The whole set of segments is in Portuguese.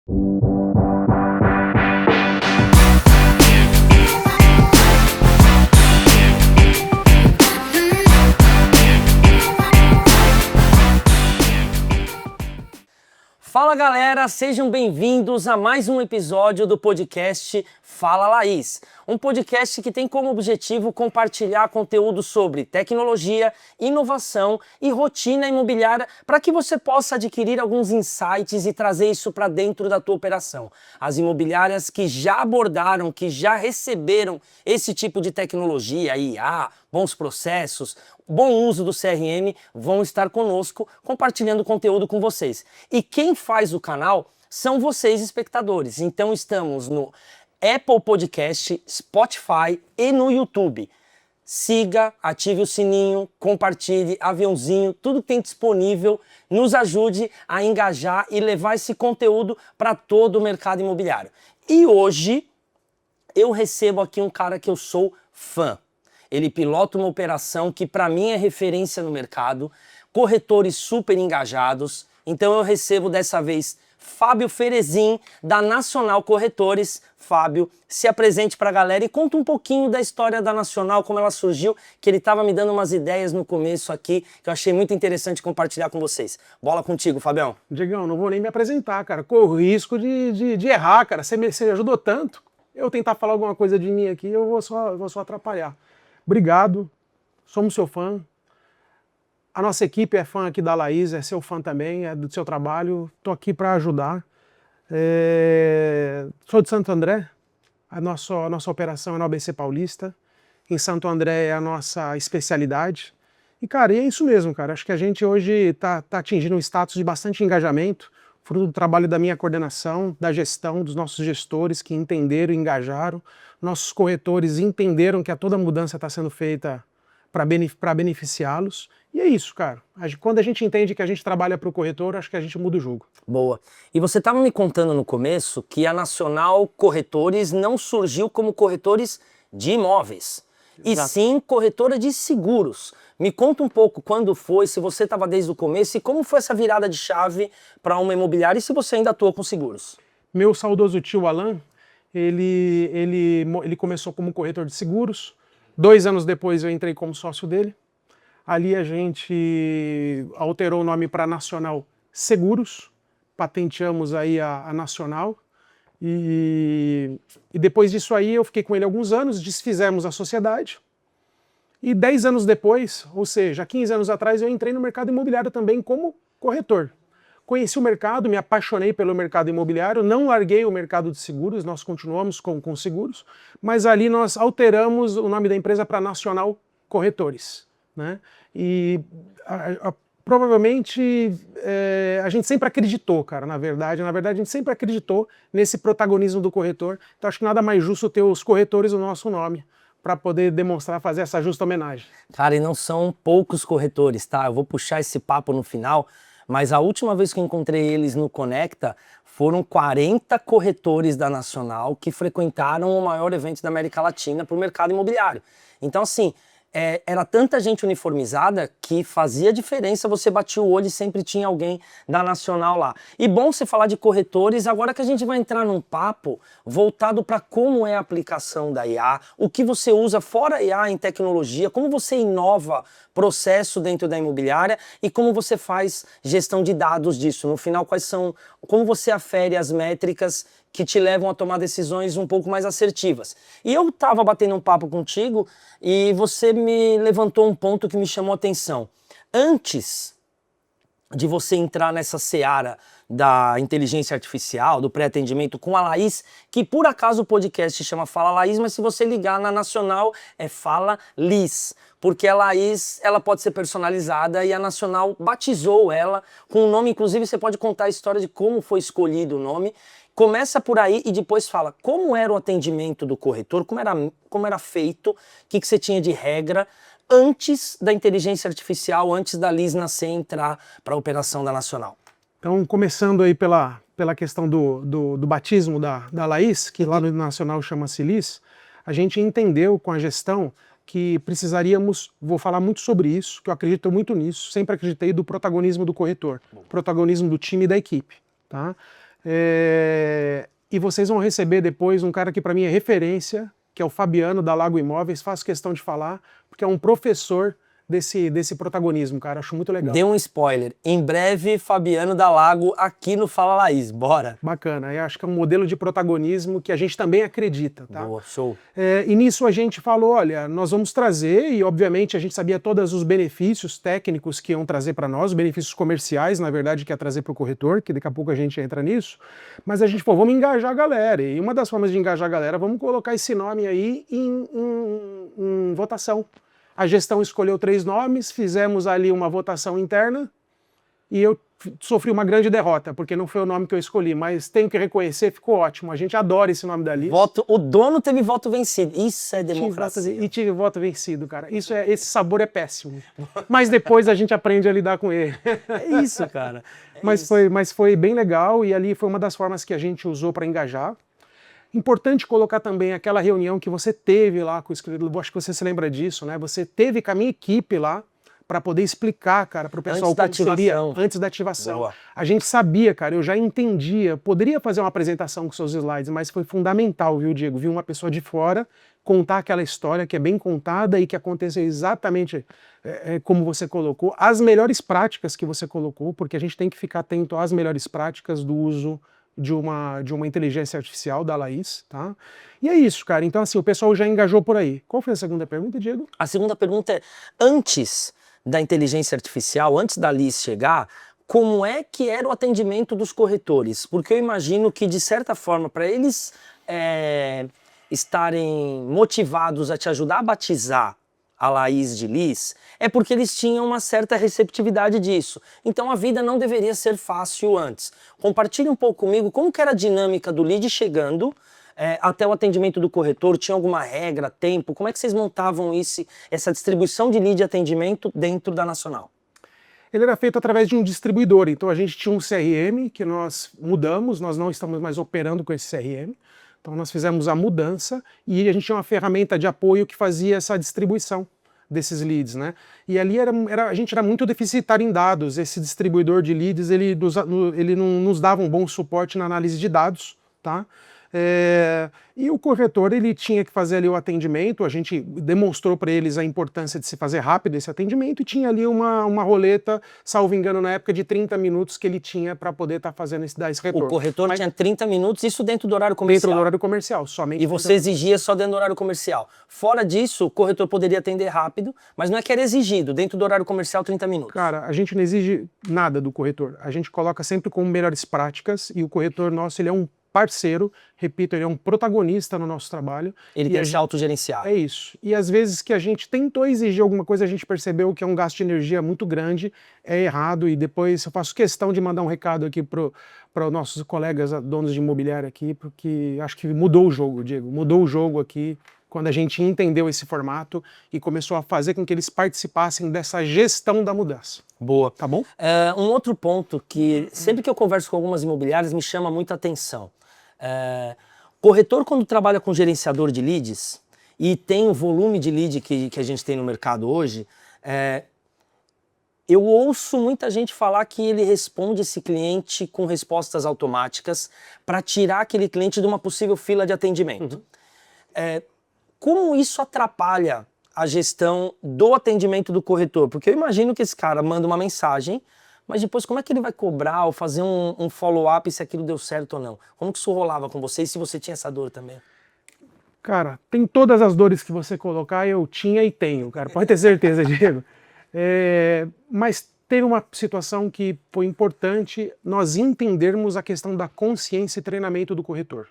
Fala galera, sejam bem-vindos a mais um episódio do podcast Fala Laís, um podcast que tem como objetivo compartilhar conteúdo sobre tecnologia, inovação e rotina imobiliária para que você possa adquirir alguns insights e trazer isso para dentro da tua operação. As imobiliárias que já abordaram, que já receberam esse tipo de tecnologia, IA, bons processos, bom uso do CRM, vão estar conosco compartilhando conteúdo com vocês. E quem faz o canal são vocês, espectadores. Então estamos no Apple Podcast, Spotify e no YouTube. Siga, ative o sininho, compartilhe, aviãozinho, tudo que tem disponível, nos ajude a engajar e levar esse conteúdo para todo o mercado imobiliário. E hoje eu recebo aqui um cara que eu sou fã. Ele pilota uma operação que para mim é referência no mercado, corretores super engajados. Então eu recebo dessa vez Fábio Ferezin, da Nacional Corretores. Fábio, se apresente para a galera e conta um pouquinho da história da Nacional, como ela surgiu, que ele estava me dando umas ideias no começo aqui, que eu achei muito interessante compartilhar com vocês. Bola contigo, Fabião. Diegão, não vou nem me apresentar, cara. Corro risco de errar, cara. Você ajudou tanto. Eu tentar falar alguma coisa de mim aqui, eu vou só atrapalhar. Obrigado, somos seu fã. A nossa equipe é fã aqui da Laís, é seu fã também, é do seu trabalho. Estou aqui para ajudar. Sou de Santo André, a nossa operação é no ABC Paulista. Em Santo André é a nossa especialidade. E, cara, e é isso mesmo, cara. Acho que a gente hoje está atingindo um status de bastante engajamento, fruto do trabalho da minha coordenação, da gestão, dos nossos gestores que entenderam e engajaram. Nossos corretores entenderam que toda mudança está sendo feita para beneficiá-los. E é isso, cara. Quando a gente entende que a gente trabalha para o corretor, acho que a gente muda o jogo. Boa. E você estava me contando no começo que a Nacional Corretores não surgiu como corretores de imóveis, Exato. E sim corretora de seguros. Me conta um pouco quando foi, se você estava desde o começo e como foi essa virada de chave para uma imobiliária e se você ainda atua com seguros. Meu saudoso tio Alan, ele começou como corretor de seguros. 2 anos depois eu entrei como sócio dele. Ali a gente alterou o nome para Nacional Seguros, patenteamos aí a Nacional. E depois disso aí eu fiquei com ele alguns anos, desfizemos a sociedade. E 10 anos depois, ou seja, 15 anos atrás, eu entrei no mercado imobiliário também como corretor. Conheci o mercado, me apaixonei pelo mercado imobiliário, não larguei o mercado de seguros, nós continuamos com seguros, mas ali nós alteramos o nome da empresa para Nacional Corretores, né? E provavelmente a gente sempre acreditou, cara, na verdade a gente sempre acreditou nesse protagonismo do corretor, então acho que nada mais justo ter os corretores no nosso nome, para poder demonstrar, fazer essa justa homenagem. Cara, e não são poucos corretores, tá? Eu vou puxar esse papo no final, mas a última vez que eu encontrei eles no Conecta, foram 40 corretores da Nacional que frequentaram o maior evento da América Latina para o mercado imobiliário. Então, assim, era tanta gente uniformizada que fazia diferença, você batia o olho e sempre tinha alguém da Nacional lá. E bom você falar de corretores, agora que a gente vai entrar num papo voltado para como é a aplicação da IA, o que você usa fora IA em tecnologia, como você inova processo dentro da imobiliária e como você faz gestão de dados disso. No final, como você afere as métricas que te levam a tomar decisões um pouco mais assertivas. E eu estava batendo um papo contigo e você me levantou um ponto que me chamou a atenção. Antes de você entrar nessa seara da inteligência artificial, do pré-atendimento com a Laís, que por acaso o podcast chama Fala Laís, mas se você ligar na Nacional é Fala Liz, porque a Laís ela pode ser personalizada e a Nacional batizou ela com um nome, inclusive você pode contar a história de como foi escolhido o nome. Começa por aí e depois fala como era o atendimento do corretor, como era feito, o que você tinha de regra antes da inteligência artificial, antes da Liz nascer e entrar para a operação da Nacional. Então, começando aí pela questão do batismo da Laís, que lá no Nacional chama-se Liz, a gente entendeu com a gestão que precisaríamos, vou falar muito sobre isso, que eu acredito muito nisso, sempre acreditei do protagonismo do corretor, protagonismo do time e da equipe, tá? e vocês vão receber depois um cara que para mim é referência, que é o Fabiano da Lago Imóveis, faço questão de falar, porque é um professor desse protagonismo, cara, acho muito legal. Deu um spoiler. Em breve, Fabiano da Lago aqui no Fala Laís. Bora. Bacana, eu acho que é um modelo de protagonismo que a gente também acredita, tá? Boa, show. E nisso a gente falou, olha, nós vamos trazer, e obviamente a gente sabia todos os benefícios técnicos que iam trazer para nós, os benefícios comerciais, na verdade, que ia trazer para o corretor, que daqui a pouco a gente entra nisso, mas a gente falou, vamos engajar a galera, e uma das formas de engajar a galera, vamos colocar esse nome aí em votação. A gestão escolheu 3 nomes, fizemos ali uma votação interna e eu sofri uma grande derrota, porque não foi o nome que eu escolhi, mas tenho que reconhecer, ficou ótimo. A gente adora esse nome da lista. O dono teve voto vencido. Isso é democracia. E tive voto vencido, cara. Esse sabor é péssimo. Mas depois a gente aprende a lidar com ele. É isso, cara. Mas foi bem legal e ali foi uma das formas que a gente usou para engajar. Importante colocar também aquela reunião que você teve lá com o escritor, acho que você se lembra disso, né? Você teve com a minha equipe lá para poder explicar, cara, para o pessoal antes da ativação. Antes da ativação. Boa. A gente sabia, cara, eu já entendia, poderia fazer uma apresentação com seus slides, mas foi fundamental, viu, Diego? Vir uma pessoa de fora contar aquela história que é bem contada e que aconteceu exatamente como você colocou, as melhores práticas que você colocou, porque a gente tem que ficar atento às melhores práticas do uso de uma inteligência artificial da Laís, tá? E é isso, cara. Então, assim, o pessoal já engajou por aí. Qual foi a segunda pergunta, Diego? A segunda pergunta é, antes da inteligência artificial, antes da Liz chegar, como é que era o atendimento dos corretores? Porque eu imagino que, de certa forma, para eles estarem motivados a te ajudar a batizar a Laís de Liz, é porque eles tinham uma certa receptividade disso. Então a vida não deveria ser fácil antes. Compartilhe um pouco comigo como que era a dinâmica do lead chegando até o atendimento do corretor. Tinha alguma regra, tempo? Como é que vocês montavam essa distribuição de lead e atendimento dentro da Nacional? Ele era feito através de um distribuidor. Então a gente tinha um CRM que nós mudamos, nós não estamos mais operando com esse CRM. Então nós fizemos a mudança e a gente tinha uma ferramenta de apoio que fazia essa distribuição desses leads, né? E ali a gente era muito deficitário em dados. Esse distribuidor de leads, ele não nos dava um bom suporte na análise de dados, tá? E o corretor, ele tinha que fazer ali o atendimento, a gente demonstrou para eles a importância de se fazer rápido esse atendimento e tinha ali uma roleta, salvo engano, na época de 30 minutos que ele tinha para poder estar fazendo esse retorno. O corretor tinha 30 minutos, isso dentro do horário comercial? Dentro do horário comercial, somente. E você exigia só dentro do horário comercial. Fora disso, o corretor poderia atender rápido, mas não é que era exigido, dentro do horário comercial, 30 minutos. Cara, a gente não exige nada do corretor, a gente coloca sempre como melhores práticas e o corretor nosso, ele é um parceiro, repito, ele é um protagonista no nosso trabalho. Ele tem que se autogerenciar. É isso. E às vezes que a gente tentou exigir alguma coisa, a gente percebeu que é um gasto de energia muito grande, é errado, e depois eu faço questão de mandar um recado aqui para os nossos colegas donos de imobiliária aqui, porque acho que mudou o jogo, Diego, mudou o jogo aqui, quando a gente entendeu esse formato e começou a fazer com que eles participassem dessa gestão da mudança. Boa. Tá bom? Um outro ponto que sempre que eu converso com algumas imobiliárias me chama muita atenção. Corretor, quando trabalha com gerenciador de leads e tem o volume de lead que a gente tem no mercado hoje, eu ouço muita gente falar que ele responde esse cliente com respostas automáticas para tirar aquele cliente de uma possível fila de atendimento. Como isso atrapalha a gestão do atendimento do corretor? Porque eu imagino que esse cara manda uma mensagem, mas depois como é que ele vai cobrar ou fazer um follow-up se aquilo deu certo ou não? Como que isso rolava com você e se você tinha essa dor também? Cara, tem todas as dores que você colocar, eu tinha e tenho, cara. Pode ter certeza, Diego. Mas teve uma situação que foi importante nós entendermos a questão da consciência e treinamento do corretor.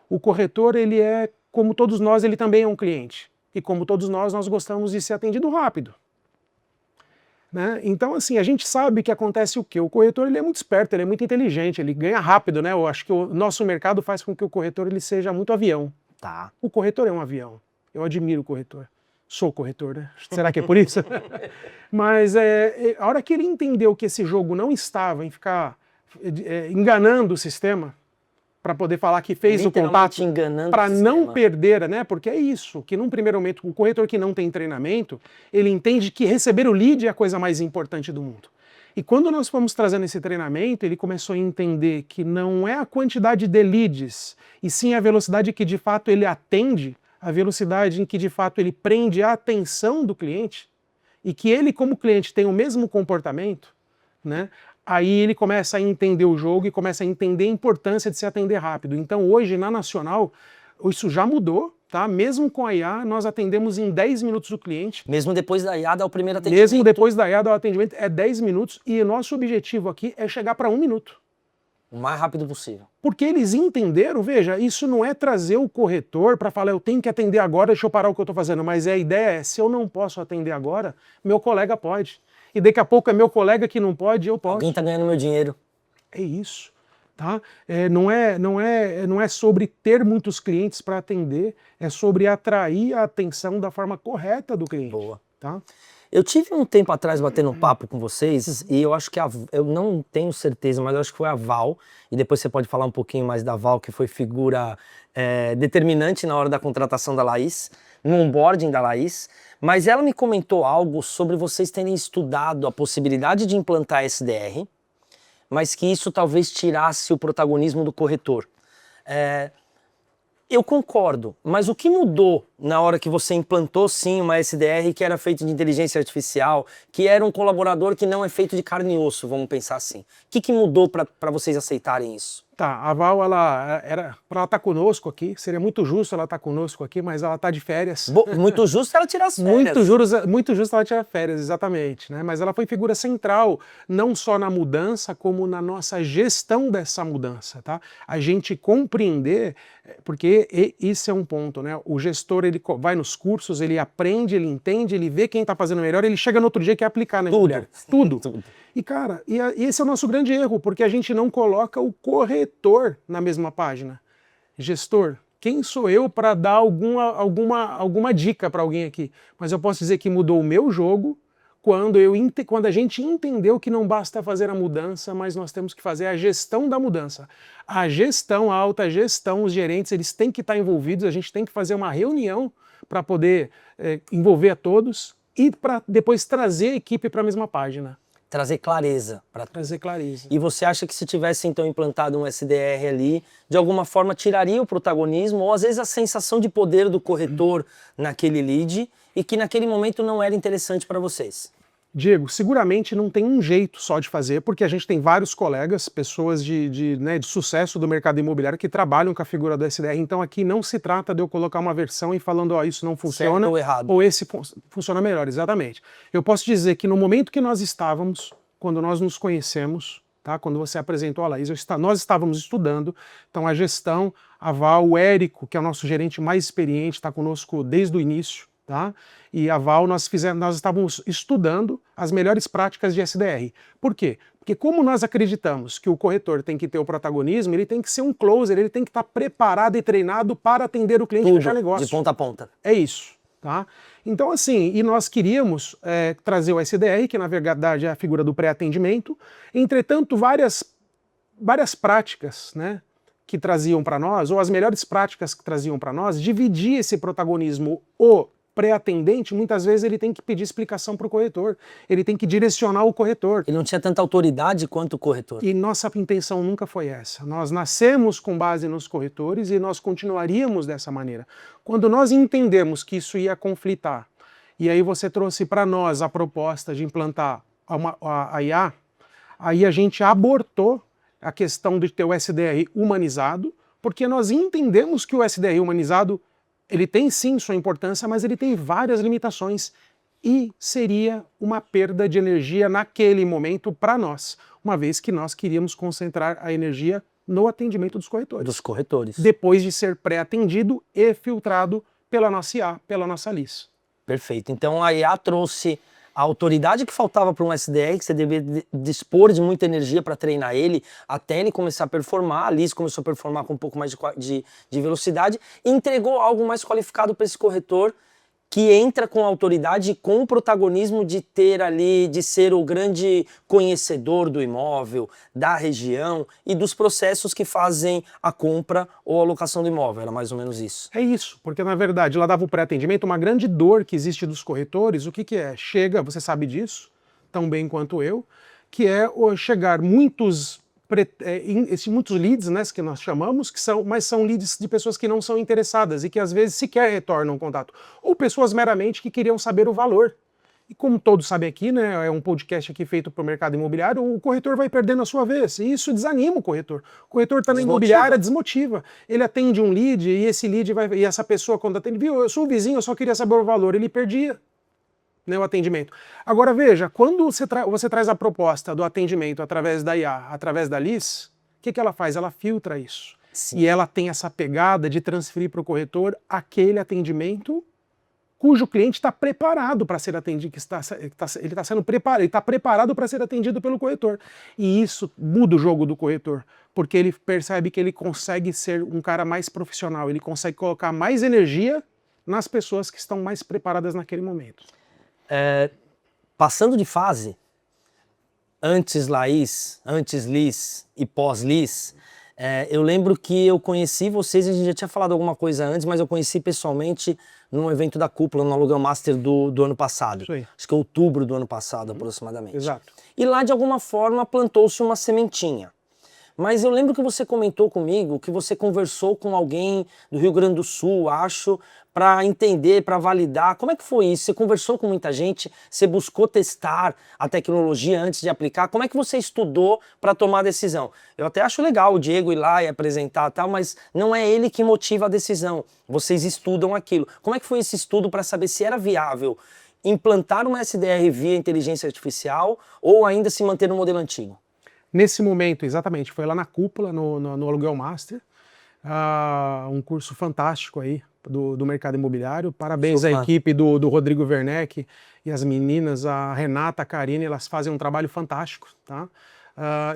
O corretor, ele é, como todos nós, ele também é um cliente. E como todos nós gostamos de ser atendido rápido. Né? Então, assim, a gente sabe que acontece o quê? O corretor, ele é muito esperto, ele é muito inteligente, ele ganha rápido, né? Eu acho que o nosso mercado faz com que o corretor ele seja muito avião. Tá. O corretor é um avião. Eu admiro o corretor. Sou corretor, né? Será que é por isso? Mas a hora que ele entendeu que esse jogo não estava em ficar enganando o sistema, para poder falar que fez o contato, para não perder, né? Porque é isso, que num primeiro momento, o corretor que não tem treinamento, ele entende que receber o lead é a coisa mais importante do mundo. E quando nós fomos trazendo esse treinamento, ele começou a entender que não é a quantidade de leads, e sim a velocidade que de fato ele atende, a velocidade em que de fato ele prende a atenção do cliente, e que ele como cliente tem o mesmo comportamento, né? Aí ele começa a entender o jogo e começa a entender a importância de se atender rápido. Então hoje na Nacional, isso já mudou, tá? Mesmo com a IA, nós atendemos em 10 minutos o cliente. Mesmo depois da IA dar o primeiro atendimento? Mesmo depois da IA dar o atendimento, é 10 minutos e o nosso objetivo aqui é chegar para 1 minuto. O mais rápido possível. Porque eles entenderam, veja, isso não é trazer o corretor para falar, eu tenho que atender agora, deixa eu parar o que eu estou fazendo, mas a ideia é, se eu não posso atender agora, meu colega pode. E daqui a pouco é meu colega que não pode, eu posso. Alguém está ganhando meu dinheiro. É isso. Tá? Não é sobre ter muitos clientes para atender, é sobre atrair a atenção da forma correta do cliente. Boa. Tá? Eu tive um tempo atrás batendo um papo com vocês e eu acho que eu não tenho certeza, mas eu acho que foi a Val, e depois você pode falar um pouquinho mais da Val, que foi figura determinante na hora da contratação da Laís, no onboarding da Laís, mas ela me comentou algo sobre vocês terem estudado a possibilidade de implantar SDR, mas que isso talvez tirasse o protagonismo do corretor. Eu concordo, mas o que mudou na hora que você implantou sim uma SDR que era feito de inteligência artificial, que era um colaborador que não é feito de carne e osso, vamos pensar assim. O que mudou para vocês aceitarem isso? Tá, a Val, ela tá conosco aqui, seria muito justo ela estar conosco aqui, mas ela tá de férias. Muito justo ela tirar as férias. Muito justo ela tirar férias, exatamente, né? Mas ela foi figura central, não só na mudança, como na nossa gestão dessa mudança, tá? A gente compreender, porque isso é um ponto, né? O gestor, ele vai nos cursos, ele aprende, ele entende, ele vê quem tá fazendo melhor, ele chega no outro dia e quer aplicar, né? Tudo. E cara, esse é o nosso grande erro, porque a gente não coloca o corretor na mesma página. Gestor, quem sou eu para dar alguma dica para alguém aqui? Mas eu posso dizer que mudou o meu jogo quando a gente entendeu que não basta fazer a mudança, mas nós temos que fazer a gestão da mudança. A gestão, a alta gestão, os gerentes, eles têm que estar envolvidos, a gente tem que fazer uma reunião para poder envolver a todos e para depois trazer a equipe para a mesma página. Trazer clareza. Trazer clareza. E você acha que se tivesse então implantado um SDR ali, de alguma forma tiraria o protagonismo ou às vezes a sensação de poder do corretor naquele lead e que naquele momento não era interessante para vocês? Diego, seguramente não tem um jeito só de fazer, porque a gente tem vários colegas, pessoas de sucesso do mercado imobiliário que trabalham com a figura do SDR, então aqui não se trata de eu colocar uma versão e falando, ó, isso não funciona, certo ou errado, ou esse funciona melhor, exatamente. Eu posso dizer que no momento que nós estávamos, quando nós nos conhecemos, tá? Quando você apresentou a Laís, nós estávamos estudando, então a gestão, a Val, o Érico, que é o nosso gerente mais experiente, está conosco desde o início, tá? E a Val, nós estávamos estudando as melhores práticas de SDR. Por quê? Porque como nós acreditamos que o corretor tem que ter o protagonismo, ele tem que ser um closer, ele tem que estar preparado e treinado para atender o cliente e fechar negócio. De ponta a ponta. É isso. Tá? Então assim, e nós queríamos trazer o SDR, que na verdade é a figura do pré-atendimento, entretanto várias práticas, né, que traziam para nós, ou as melhores práticas que traziam para nós, dividir esse protagonismo, o pré-atendente, muitas vezes ele tem que pedir explicação para o corretor, ele tem que direcionar o corretor. Ele não tinha tanta autoridade quanto o corretor. E nossa intenção nunca foi essa. Nós nascemos com base nos corretores e nós continuaríamos dessa maneira. Quando nós entendemos que isso ia conflitar, e aí você trouxe para nós a proposta de implantar a IA, aí a gente abortou a questão de ter o SDR humanizado, porque nós entendemos que o SDR humanizado ele tem sim sua importância, mas ele tem várias limitações e seria uma perda de energia naquele momento para nós, uma vez que nós queríamos concentrar a energia no atendimento dos corretores. Dos corretores. Depois de ser pré-atendido e filtrado pela nossa IA, pela nossa LIS. Perfeito. Então a IA trouxe a autoridade que faltava para um SDR, que você devia dispor de muita energia para treinar ele, até ele começar a performar. A Liz começou a performar com um pouco mais de velocidade e entregou algo mais qualificado para esse corretor, que entra com a autoridade e com o protagonismo de ter ali, de ser o grande conhecedor do imóvel, da região e dos processos que fazem a compra ou a locação do imóvel. Era mais ou menos isso. É isso, porque na verdade lá dava o pré-atendimento, uma grande dor que existe dos corretores, o que é? Chega, você sabe disso, tão bem quanto eu, que é chegar muitos leads, né, que nós chamamos, mas são leads de pessoas que não são interessadas e que às vezes sequer retornam o contato. Ou pessoas meramente que queriam saber o valor. E como todos sabem aqui, né, é um podcast aqui feito para o mercado imobiliário, o corretor vai perdendo a sua vez. E isso desanima o corretor. O corretor está na imobiliária, desmotiva. Ele atende um lead e esse lead e essa pessoa, quando atende, viu, eu sou o vizinho, eu só queria saber o valor. Ele perdia, né, o atendimento. Agora veja, quando você traz a proposta do atendimento através da IA, através da Liz, o que ela faz? Ela filtra isso. Sim. E ela tem essa pegada de transferir para o corretor aquele atendimento cujo cliente está preparado para ser atendido, ele está preparado para ser atendido pelo corretor. E isso muda o jogo do corretor, porque ele percebe que ele consegue ser um cara mais profissional, ele consegue colocar mais energia nas pessoas que estão mais preparadas naquele momento. Passando de fase, antes Laís, antes Liz e pós-Liz, eu lembro que eu conheci vocês, a gente já tinha falado alguma coisa antes, mas eu conheci pessoalmente num evento da Cúpula, no Aluguel Master do ano passado. Acho que outubro do ano passado, aproximadamente. Exato. E lá, de alguma forma, plantou-se uma sementinha. Mas eu lembro que você comentou comigo que você conversou com alguém do Rio Grande do Sul, acho, para entender, para validar. Como é que foi isso? Você conversou com muita gente? Você buscou testar a tecnologia antes de aplicar? Como é que você estudou para tomar a decisão? Eu até acho legal o Diego ir lá e apresentar e tal, mas não é ele que motiva a decisão. Vocês estudam aquilo. Como é que foi esse estudo para saber se era viável implantar uma SDR via inteligência artificial ou ainda se manter no modelo antigo? Nesse momento, exatamente, foi lá na Cúpula, no Aluguel Master, um curso fantástico aí do mercado imobiliário. Parabéns à equipe do Rodrigo Werneck e as meninas, a Renata, a Karine, elas fazem um trabalho fantástico, tá?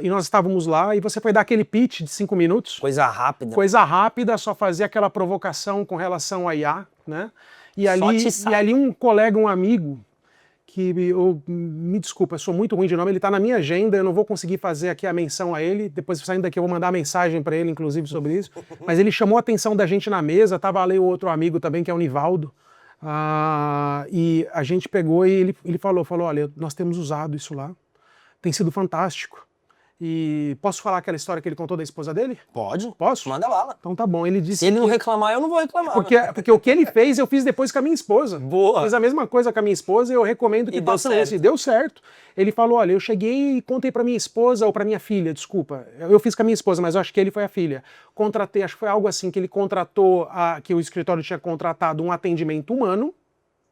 E nós estávamos lá e você foi dar aquele pitch de 5 minutos. Coisa rápida. Coisa rápida, só fazer aquela provocação com relação à IA, né? E ali um colega, um amigo, que me desculpa, eu sou muito ruim de nome, ele está na minha agenda, eu não vou conseguir fazer aqui a menção a ele, depois saindo daqui eu vou mandar mensagem para ele, inclusive, sobre isso, mas ele chamou a atenção da gente na mesa, estava ali o outro amigo também, que é o Nivaldo, e a gente pegou e ele falou, olha, nós temos usado isso lá, tem sido fantástico. E posso falar aquela história que ele contou da esposa dele? Pode. Posso? Manda bala. Então tá bom. Ele disse Se ele não reclamar, eu não vou reclamar. Porque o que ele fez, eu fiz depois com a minha esposa. Boa. Fiz a mesma coisa com a minha esposa e eu recomendo que façam isso. E deu certo. Ele falou, olha, eu cheguei e contei pra minha esposa, ou pra minha filha, desculpa. Eu fiz com a minha esposa, mas eu acho que ele foi a filha. Contratei, acho que foi algo assim, que ele contratou, que o escritório tinha contratado um atendimento humano,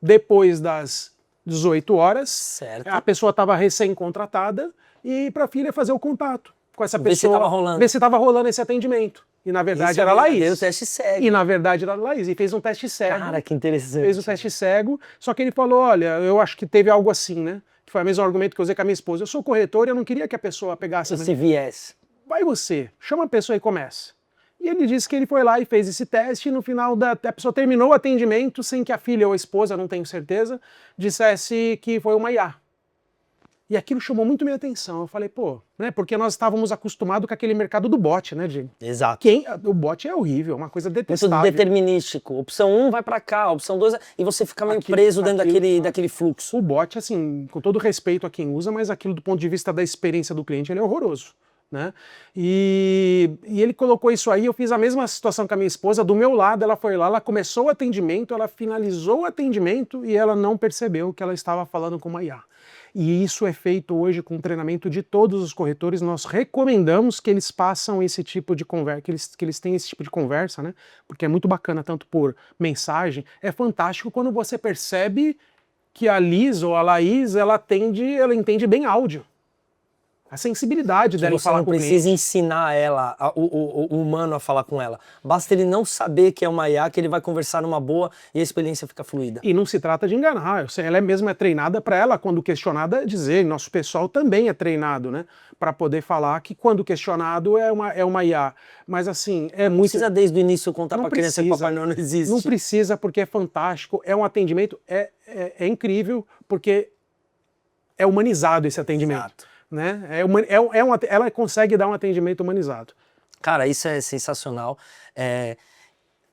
depois das 18 horas. Certo. A pessoa estava recém-contratada e pra filha fazer o contato com essa pessoa, ver se estava rolando esse atendimento. E na verdade era a Laís. O teste cego. E na verdade era a Laís. E fez um teste cego. Cara, que interessante. Fez um teste cego, só que ele falou, olha, eu acho que teve algo assim, né? Que foi o mesmo argumento que eu usei com a minha esposa. Eu sou corretor e eu não queria que a pessoa pegasse... Esse viés. Vai você, chama a pessoa e começa. E ele disse que ele foi lá e fez esse teste e no final a pessoa terminou o atendimento sem que a filha ou a esposa, não tenho certeza, dissesse que foi uma IA. E aquilo chamou muito minha atenção. Eu falei, pô, né? Porque nós estávamos acostumados com aquele mercado do bot, né, Diego? Exato. O bot é horrível, é uma coisa detestável. Muito determinístico. Opção 1 vai pra cá, opção 2... E você fica meio preso dentro daquele fluxo. O bot, assim, com todo respeito a quem usa, mas aquilo do ponto de vista da experiência do cliente, ele é horroroso. Né? E ele colocou isso aí, eu fiz a mesma situação com a minha esposa, do meu lado, ela foi lá, ela começou o atendimento, ela finalizou o atendimento e ela não percebeu que ela estava falando com uma IA. E isso é feito hoje com o treinamento de todos os corretores. Nós recomendamos que eles façam esse tipo de conversa, que eles tenham esse tipo de conversa, né? Porque é muito bacana, tanto por mensagem. É fantástico quando você percebe que a Liz ou a Laís, ela entende bem áudio. A sensibilidade dela em falar com o cliente. Você não precisa ensinar ela, o humano a falar com ela. Basta ele não saber que é uma IA, que ele vai conversar numa boa e a experiência fica fluida. E não se trata de enganar. Ela mesma é treinada para ela, quando questionada, dizer. Nosso pessoal também é treinado, né? Para poder falar que quando questionado é uma IA. Mas assim, é muito... Não precisa desde o início contar para a criança que o Papai Noel não existe. Não precisa, porque é fantástico. É um atendimento, é incrível, porque é humanizado esse atendimento. Exato. Né? Ela consegue dar um atendimento humanizado. Cara, isso é sensacional.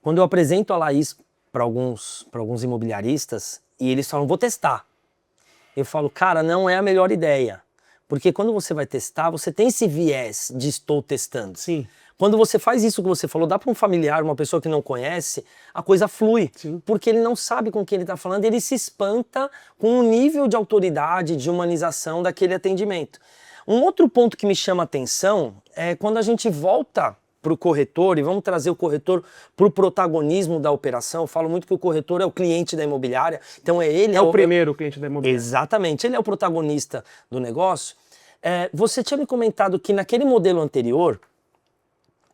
Quando eu apresento a Laís para alguns imobiliaristas e eles falam, vou testar. Eu falo, cara, não é a melhor ideia. Porque quando você vai testar, você tem esse viés de estou testando. Sim. Quando você faz isso que você falou, dá para um familiar, uma pessoa que não conhece, a coisa flui. Sim. Porque ele não sabe com quem ele está falando, ele se espanta com o nível de autoridade, de humanização daquele atendimento. Um outro ponto que me chama a atenção é quando a gente volta para o corretor, e vamos trazer o corretor para o protagonismo da operação. Eu falo muito que o corretor é o cliente da imobiliária, então ele é o primeiro cliente da imobiliária. Exatamente, ele é o protagonista do negócio. Você tinha me comentado que naquele modelo anterior,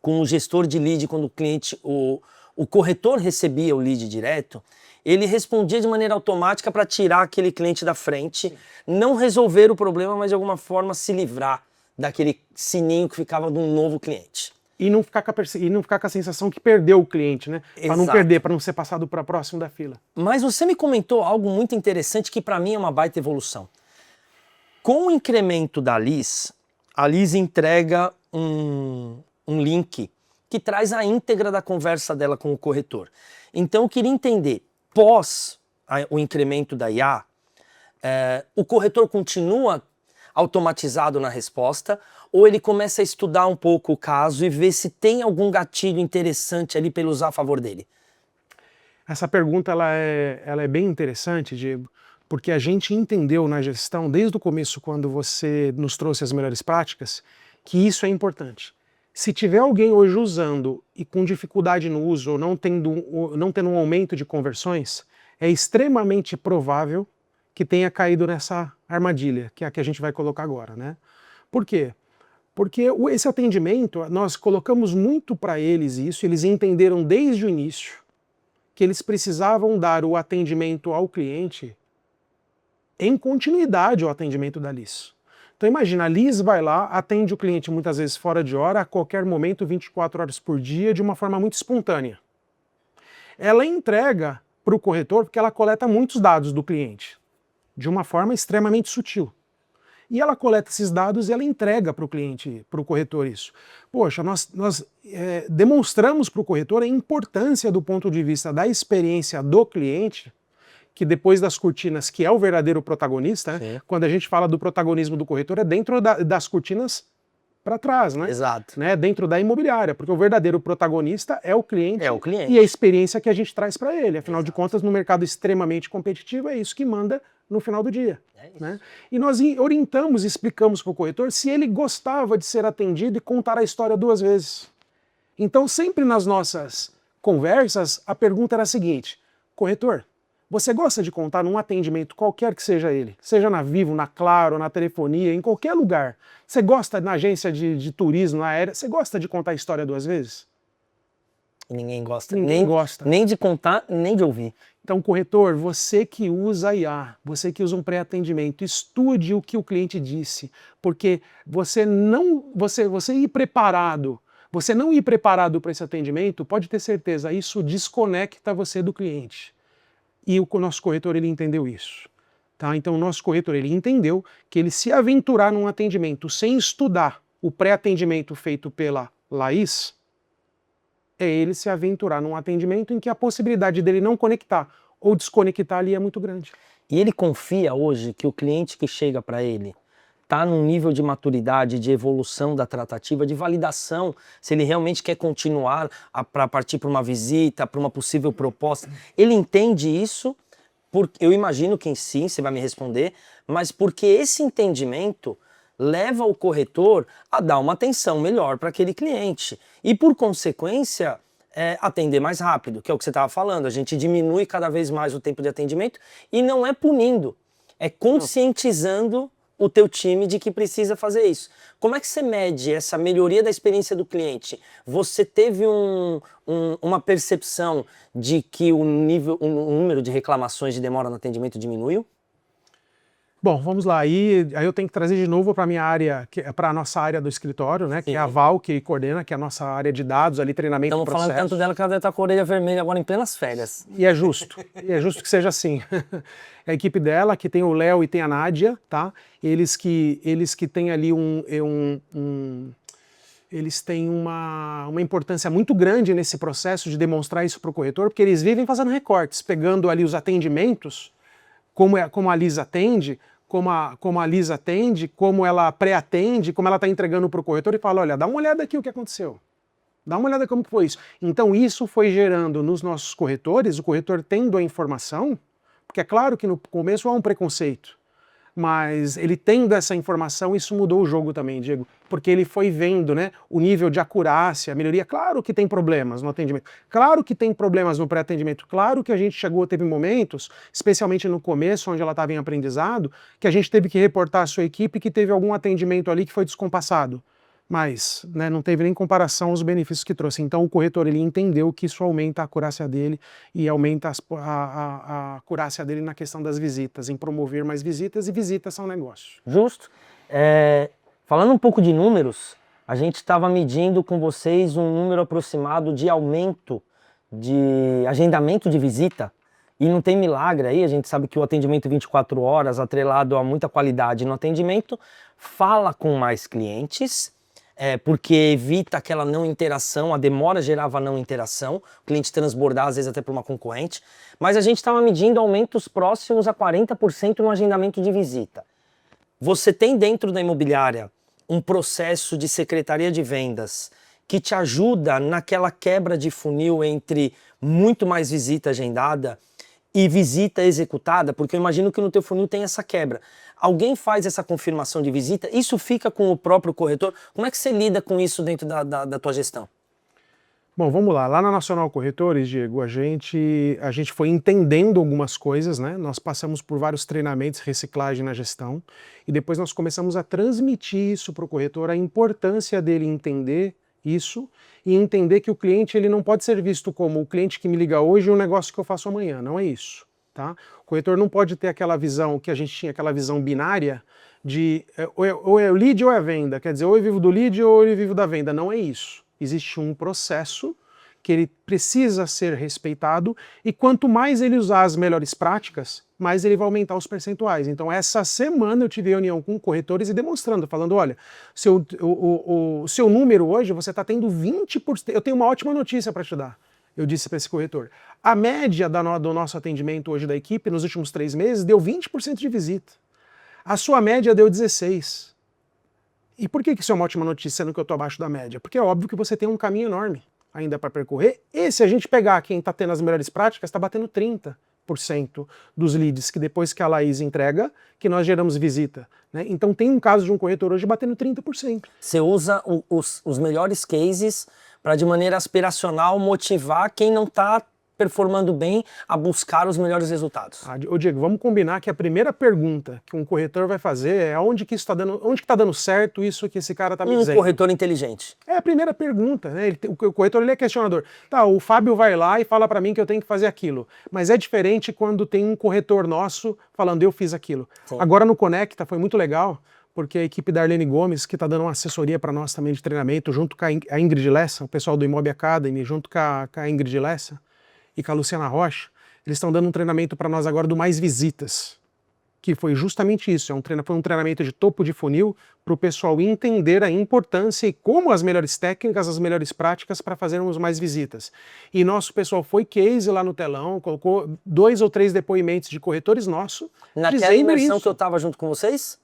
com o gestor de lead, quando o cliente, o corretor recebia o lead direto, ele respondia de maneira automática para tirar aquele cliente da frente, não resolver o problema, mas de alguma forma se livrar daquele sininho que ficava de um novo cliente. E não ficar com a sensação que perdeu o cliente, né? Para não perder, para não ser passado para próximo da fila. Mas você me comentou algo muito interessante que para mim é uma baita evolução. Com o incremento da Liz, a Liz entrega um link que traz a íntegra da conversa dela com o corretor. Então eu queria entender, pós o incremento da IA, o corretor continua automatizado na resposta, ou ele começa a estudar um pouco o caso e ver se tem algum gatilho interessante ali para ele usar a favor dele? Essa pergunta ela é bem interessante, Diego, porque a gente entendeu na gestão, desde o começo, quando você nos trouxe as melhores práticas, que isso é importante. Se tiver alguém hoje usando e com dificuldade no uso, ou não tendo um aumento de conversões, é extremamente provável que tenha caído nessa armadilha, que é a que a gente vai colocar agora, né? Por quê? Porque esse atendimento, nós colocamos muito para eles isso, eles entenderam desde o início que eles precisavam dar o atendimento ao cliente em continuidade ao atendimento da Liz. Então imagina, a Liz vai lá, atende o cliente muitas vezes fora de hora, a qualquer momento, 24 horas por dia, de uma forma muito espontânea. Ela entrega para o corretor, porque ela coleta muitos dados do cliente, de uma forma extremamente sutil. E ela coleta esses dados e ela entrega para o cliente, para o corretor isso. Poxa, nós demonstramos para o corretor a importância do ponto de vista da experiência do cliente, que depois das cortinas, que é o verdadeiro protagonista, né? Quando a gente fala do protagonismo do corretor, é dentro das cortinas para trás, né? Exato. Né? Dentro da imobiliária, porque o verdadeiro protagonista é o cliente, cliente. E a experiência que a gente traz para ele. Afinal de contas, no mercado extremamente competitivo, é isso que manda no final do dia. Né? E nós orientamos e explicamos para o corretor se ele gostava de ser atendido e contar a história 2 vezes. Então, sempre nas nossas conversas, a pergunta era a seguinte: corretor, você gosta de contar num atendimento qualquer que seja ele, seja na Vivo, na Claro, na telefonia, em qualquer lugar, você gosta na agência de turismo, na aérea, você gosta de contar a história 2 vezes? Ninguém gosta. Ninguém gosta. Nem de contar, nem de ouvir. Então, corretor, você que usa IA, você que usa um pré-atendimento, estude o que o cliente disse, porque você não ir preparado, você não ir preparado para esse atendimento, pode ter certeza, isso desconecta você do cliente. E o nosso corretor, ele entendeu isso. Tá? Então, o nosso corretor, ele entendeu que ele se aventurar num atendimento sem estudar o pré-atendimento feito pela Laís, é ele se aventurar num atendimento em que a possibilidade dele não conectar ou desconectar ali é muito grande. E ele confia hoje que o cliente que chega para ele está num nível de maturidade, de evolução da tratativa, de validação, se ele realmente quer continuar para partir para uma visita, para uma possível proposta. Ele entende isso, eu imagino que sim, você vai me responder, mas porque esse entendimento leva o corretor a dar uma atenção melhor para aquele cliente. E, por consequência, atender mais rápido, que é o que você estava falando. A gente diminui cada vez mais o tempo de atendimento e não é punindo, é conscientizando o teu time de que precisa fazer isso. Como é que você mede essa melhoria da experiência do cliente? Você teve uma percepção de que o número de reclamações de demora no atendimento diminuiu? Bom, vamos lá. Aí eu tenho que trazer de novo para a minha área, para a nossa área do escritório, né? Que é a Val, que coordena, que é a nossa área de dados, ali, treinamento e processo. Estamos falando tanto dela que ela deve estar com a orelha vermelha agora em plenas férias. E é justo que seja assim. A equipe dela, que tem o Léo e tem a Nádia, tá? Eles que têm ali eles têm uma importância muito grande nesse processo de demonstrar isso para o corretor, porque eles vivem fazendo recortes, pegando ali os atendimentos, como a Liz atende, como a Liz atende, como ela pré-atende, como ela está entregando para o corretor e fala, olha, dá uma olhada aqui o que aconteceu. Dá uma olhada como que foi isso. Então isso foi gerando nos nossos corretores, o corretor tendo a informação, porque é claro que no começo há um preconceito, mas ele tendo essa informação, isso mudou o jogo também, Diego, porque ele foi vendo, né, o nível de acurácia, a melhoria. Claro que tem problemas no atendimento, claro que tem problemas no pré-atendimento, claro que a gente teve momentos, especialmente no começo, onde ela estava em aprendizado, que a gente teve que reportar a sua equipe que teve algum atendimento ali que foi descompassado. Mas, né, não teve nem comparação aos benefícios que trouxe. Então o corretor ele entendeu que isso aumenta a acurácia dele e aumenta a acurácia dele na questão das visitas, em promover mais visitas, e visitas são negócio. Justo. Falando um pouco de números, a gente estava medindo com vocês um número aproximado de aumento de agendamento de visita. E não tem milagre aí, a gente sabe que o atendimento 24 horas, atrelado a muita qualidade no atendimento, fala com mais clientes, porque evita aquela não interação, a demora gerava não interação, o cliente transbordar às vezes até para uma concorrente, mas a gente estava medindo aumentos próximos a 40% no agendamento de visita. Você tem dentro da imobiliária um processo de secretaria de vendas que te ajuda naquela quebra de funil entre muito mais visita agendada e visita executada, porque eu imagino que no teu funil tem essa quebra. Alguém faz essa confirmação de visita, isso fica com o próprio corretor? Como é que você lida com isso dentro da tua gestão? Bom, vamos lá. Lá na Nacional Corretores, Diego, a gente foi entendendo algumas coisas, né? Nós passamos por vários treinamentos, reciclagem na gestão, e depois nós começamos a transmitir isso para o corretor, a importância dele entender isso e entender que o cliente ele não pode ser visto como o cliente que me liga hoje e o negócio que eu faço amanhã. Não é isso. Tá? O corretor não pode ter aquela visão que a gente tinha, aquela visão binária de ou é o lead ou é a venda. Quer dizer, ou eu vivo do lead ou eu vivo da venda. Não é isso. Existe um processo que ele precisa ser respeitado e quanto mais ele usar as melhores práticas, mais ele vai aumentar os percentuais. Então essa semana eu tive reunião com corretores e demonstrando, falando, olha, o seu número hoje você está tendo 20%, eu tenho uma ótima notícia para te dar. Eu disse para esse corretor, a média do nosso atendimento hoje da equipe nos últimos 3 meses deu 20% de visita. A sua média deu 16%. E por que isso é uma ótima notícia, sendo que eu estou abaixo da média? Porque é óbvio que você tem um caminho enorme ainda para percorrer. E se a gente pegar quem está tendo as melhores práticas, está batendo 30% dos leads que depois que a Laís entrega, que nós geramos visita. Né? Então tem um caso de um corretor hoje batendo 30%. Você usa os melhores cases para de maneira aspiracional motivar quem não está performando bem a buscar os melhores resultados. Ô Diego, vamos combinar que a primeira pergunta que um corretor vai fazer é onde que está dando certo isso que esse cara está me dizendo. Um corretor inteligente. É a primeira pergunta, né? O corretor ele é questionador. Tá, o Fábio vai lá e fala para mim que eu tenho que fazer aquilo, mas é diferente quando tem um corretor nosso falando eu fiz aquilo. Sim. Agora no Conecta foi muito legal, porque a equipe da Arlene Gomes, que está dando uma assessoria para nós também de treinamento, junto com a Ingrid Lessa, o pessoal do Imob Academy, junto com a Ingrid Lessa, e com a Luciana Rocha, eles estão dando um treinamento para nós agora do Mais Visitas, que foi justamente isso, foi um treinamento de topo de funil para o pessoal entender a importância e como as melhores técnicas, as melhores práticas para fazermos mais visitas. E nosso pessoal foi case lá no telão, colocou 2 ou 3 depoimentos de corretores nossos, naquela imersão que eu estava junto com vocês?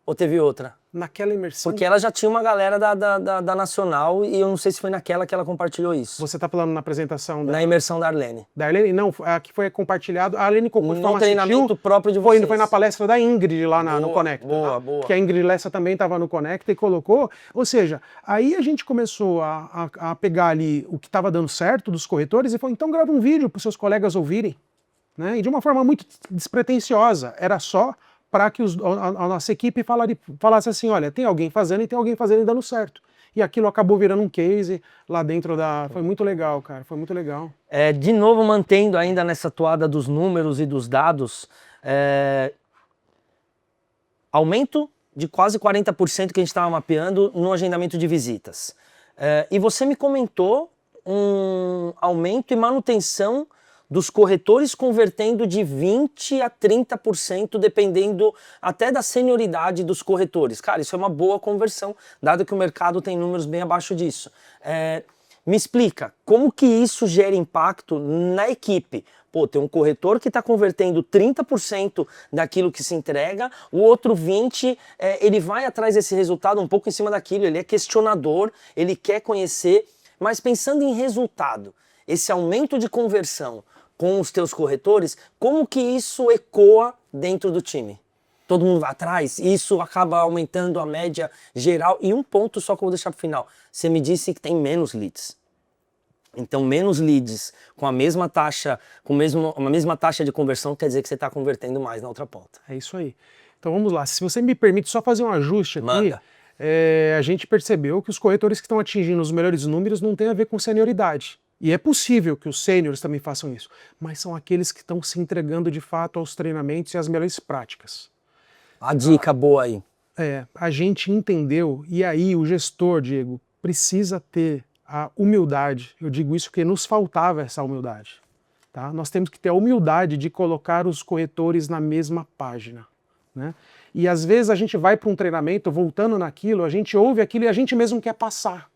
Ou teve outra? Naquela imersão. Porque ela já tinha uma galera da Nacional e eu não sei se foi naquela que ela compartilhou isso. Você está falando na apresentação na imersão da Arlene. Da Arlene? Não, a que foi compartilhado. A Arlene no treinamento próprio de vocês. Foi na palestra da Ingrid lá no Conecta. Boa. Que a Ingrid Lessa também estava no Conecta e colocou. Ou seja, aí a gente começou a pegar ali o que estava dando certo dos corretores e falou, então grava um vídeo para os seus colegas ouvirem. Né? E de uma forma muito despretensiosa. Era só para que a nossa equipe falasse assim, olha, tem alguém fazendo e tem alguém fazendo e dando certo. E aquilo acabou virando um case lá dentro da... Foi muito legal, cara, foi muito legal. De novo, mantendo ainda nessa toada dos números e dos dados, aumento de quase 40% que a gente estava mapeando no agendamento de visitas. E você me comentou um aumento e manutenção dos corretores convertendo de 20% a 30%, dependendo até da senioridade dos corretores. Cara, isso é uma boa conversão, dado que o mercado tem números bem abaixo disso. Me explica, como que isso gera impacto na equipe? Pô, tem um corretor que está convertendo 30% daquilo que se entrega, o outro 20%, ele vai atrás desse resultado um pouco em cima daquilo, ele é questionador, ele quer conhecer, mas pensando em resultado, esse aumento de conversão com os teus corretores, como que isso ecoa dentro do time? Todo mundo vai atrás, isso acaba aumentando a média geral. E um ponto só que eu vou deixar para o final, você me disse que tem menos leads. Então, menos leads com a mesma taxa, uma mesma taxa de conversão, quer dizer que você está convertendo mais na outra ponta. É isso aí. Então vamos lá, se você me permite só fazer um ajuste aqui, Manda. A gente percebeu que os corretores que estão atingindo os melhores números não tem a ver com senioridade. E é possível que os sêniores também façam isso, mas são aqueles que estão se entregando de fato aos treinamentos e às melhores práticas. A dica boa aí. A gente entendeu, e aí o gestor, Diego, precisa ter a humildade. Eu digo isso porque nos faltava essa humildade. Tá? Nós temos que ter a humildade de colocar os corretores na mesma página. Né? E às vezes a gente vai para um treinamento, voltando naquilo, a gente ouve aquilo e a gente mesmo quer passar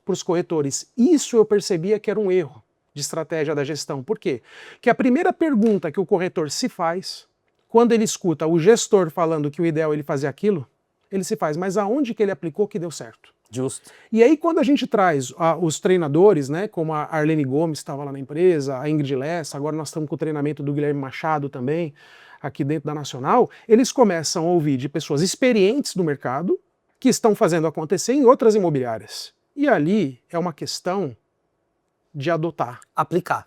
para os corretores. Isso eu percebia que era um erro de estratégia da gestão. Por quê? Porque a primeira pergunta que o corretor se faz, quando ele escuta o gestor falando que o ideal é ele fazer aquilo, ele se faz, mas aonde que ele aplicou que deu certo? Justo. E aí quando a gente traz os treinadores, né, como a Arlene Gomes estava lá na empresa, a Ingrid Lessa, agora nós estamos com o treinamento do Guilherme Machado também, aqui dentro da Nacional, eles começam a ouvir de pessoas experientes do mercado que estão fazendo acontecer em outras imobiliárias. E ali é uma questão de adotar.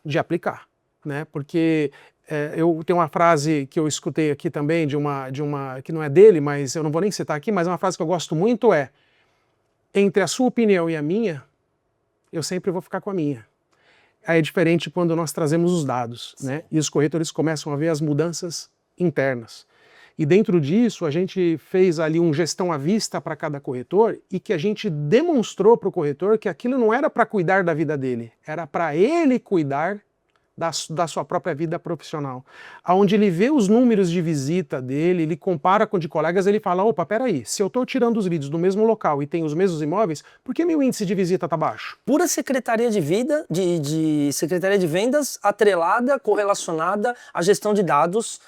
De aplicar, né? Porque eu tenho uma frase que eu escutei aqui também, de uma que não é dele, mas eu não vou nem citar aqui, mas uma frase que eu gosto muito entre a sua opinião e a minha, eu sempre vou ficar com a minha. Aí é diferente quando nós trazemos os dados, né? E os corretores começam a ver as mudanças internas. E dentro disso, a gente fez ali uma gestão à vista para cada corretor e que a gente demonstrou para o corretor que aquilo não era para cuidar da vida dele, era para ele cuidar da sua própria vida profissional. Onde ele vê os números de visita dele, ele compara com de colegas, ele fala, opa, peraí, se eu estou tirando os leads do mesmo local e tenho os mesmos imóveis, por que meu índice de visita está baixo? Pura secretaria de vida, de secretaria de vendas atrelada, correlacionada à gestão de dados,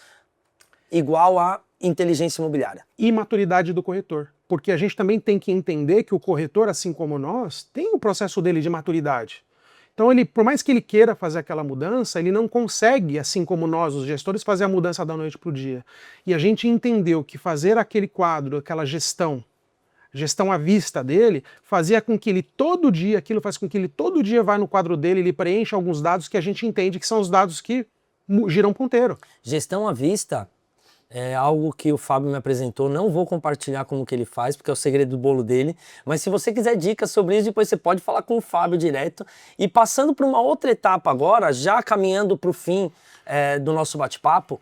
igual a inteligência imobiliária. E maturidade do corretor. Porque a gente também tem que entender que o corretor, assim como nós, tem o processo dele de maturidade. Então, por mais que ele queira fazer aquela mudança, ele não consegue, assim como nós, os gestores, fazer a mudança da noite para o dia. E a gente entendeu que fazer aquele quadro, aquela gestão à vista dele, fazia com que ele todo dia, aquilo faz com que ele todo dia vá no quadro dele, ele preencha alguns dados que a gente entende que são os dados que giram ponteiro. Gestão à vista é algo que o Fábio me apresentou, não vou compartilhar como que ele faz, porque é o segredo do bolo dele, mas se você quiser dicas sobre isso, depois você pode falar com o Fábio direto. E passando para uma outra etapa agora, já caminhando para o fim do nosso bate-papo,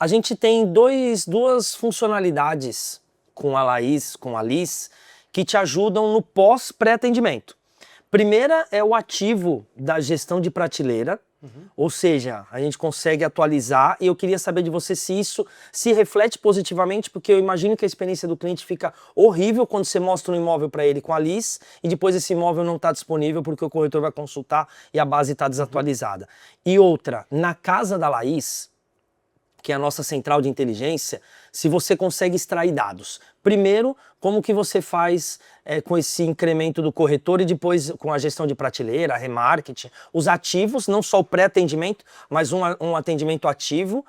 a gente tem duas funcionalidades com a Laís, com a Liz, que te ajudam no pós-pré-atendimento. Primeira é o ativo da gestão de prateleira, ou seja, a gente consegue atualizar, e eu queria saber de você se isso se reflete positivamente, porque eu imagino que a experiência do cliente fica horrível quando você mostra um imóvel para ele com a Liz e depois esse imóvel não está disponível porque o corretor vai consultar e a base está desatualizada. E outra, na casa da Laís, que é a nossa central de inteligência, se você consegue extrair dados. Primeiro, como que você faz com esse incremento do corretor e depois com a gestão de prateleira, remarketing, os ativos, não só o pré-atendimento, mas um atendimento ativo,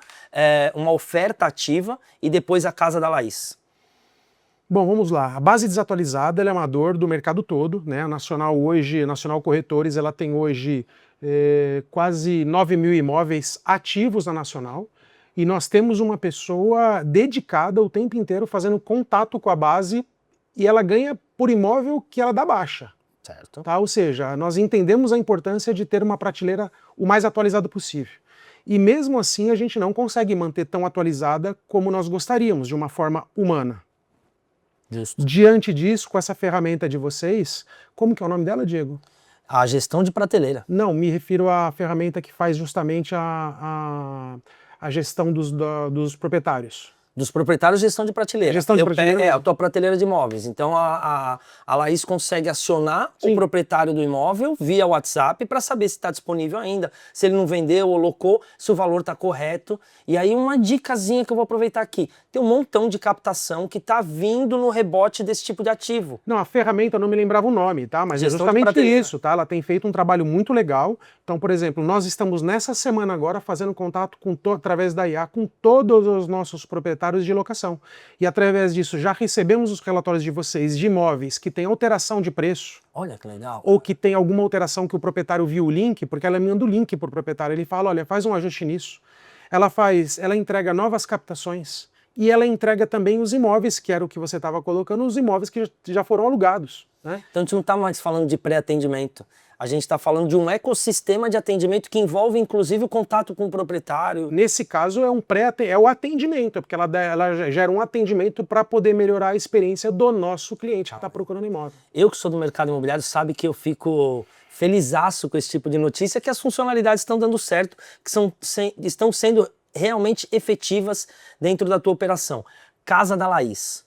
uma oferta ativa e depois a casa da Laís. Bom, vamos lá. A base desatualizada ela é uma dor do mercado todo, né? A Nacional Corretores, ela tem hoje quase 9 mil imóveis ativos na Nacional. E nós temos uma pessoa dedicada o tempo inteiro fazendo contato com a base e ela ganha por imóvel que ela dá baixa. Certo. Tá? Ou seja, nós entendemos a importância de ter uma prateleira o mais atualizada possível. E mesmo assim a gente não consegue manter tão atualizada como nós gostaríamos, de uma forma humana. Justo. Diante disso, com essa ferramenta de vocês, como que é o nome dela, Diego? A gestão de prateleira. Não, me refiro à ferramenta que faz justamente a gestão dos proprietários. Dos proprietários, gestão de prateleira. Gestão de prateleira. A tua prateleira de imóveis. Então a Laís consegue acionar o proprietário do imóvel via WhatsApp para saber se está disponível ainda, se ele não vendeu ou locou, se o valor está correto. E aí uma dicasinha que eu vou aproveitar aqui. Tem um montão de captação que está vindo no rebote desse tipo de ativo. Não, a ferramenta eu não me lembrava o nome, tá? Mas gestão é justamente isso, tá? Ela tem feito um trabalho muito legal. Então, por exemplo, nós estamos nessa semana agora fazendo contato através da IA com todos os nossos proprietários de locação. E através disso já recebemos os relatórios de vocês de imóveis que tem alteração de preço. Olha que legal. Ou que tem alguma alteração que o proprietário viu o link, porque ela manda o link para o proprietário. Ele fala, olha, faz um ajuste nisso. Ela entrega novas captações e ela entrega também os imóveis, que era o que você estava colocando, os imóveis que já foram alugados. Né? Então a gente não está mais falando de pré-atendimento. A gente está falando de um ecossistema de atendimento que envolve, inclusive, o contato com o proprietário. Nesse caso, é o atendimento, porque ela gera um atendimento para poder melhorar a experiência do nosso cliente que está procurando imóvel. Eu que sou do mercado imobiliário, sabe que eu fico felizaço com esse tipo de notícia, que as funcionalidades estão dando certo, que estão sendo realmente efetivas dentro da tua operação. Casa da Laís.